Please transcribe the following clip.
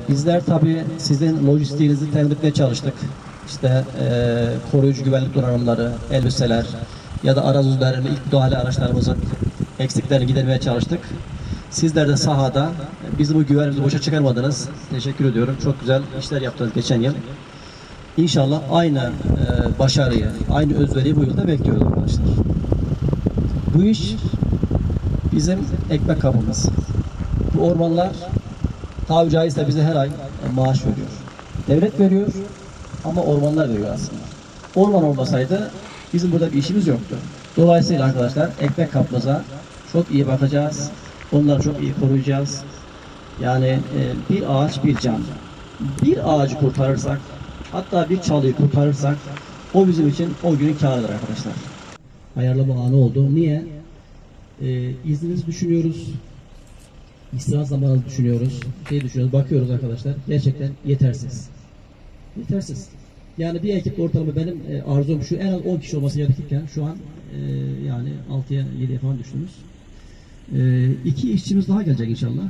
Bizler tabii sizin lojistiğinizi temin etmeye çalıştık. İşte koruyucu güvenlik donanımları, elbiseler ya da arazüzlerin ilk müdahale araçlarımızın eksiklerini gidermeye çalıştık. Sizler de sahada bizim bu güvenimizi boşa çıkarmadınız. Teşekkür ediyorum. Çok güzel işler yaptınız geçen yıl. İnşallah aynı başarıyı, aynı özveriyi bu yılda bekliyoruz arkadaşlar. Bu iş bizim ekmek kapımız. Bu ormanlar tabiri caizse bize her ay maaş veriyor. Devlet veriyor ama ormanlar veriyor aslında. Orman olmasaydı bizim burada bir işimiz yoktu. Dolayısıyla arkadaşlar ekmek kapımıza çok iyi bakacağız. Onları çok iyi koruyacağız. Yani bir ağaç bir can. Bir ağacı kurtarırsak, hatta bir çalıyı kurtarırsak o bizim için o günün kârıdır arkadaşlar. Ayarlama anı oldu. Niye? İzninizi düşünüyoruz. İstirahat zamanı düşünüyoruz. Bakıyoruz arkadaşlar. Gerçekten yetersiz. Yetersiz. Yani bir ekip ortalama benim arzum şu, en az 10 kişi olması gerekirken şu an yani 6'ya 7'ye falan düştünüz. 2 işçimiz daha gelecek inşallah.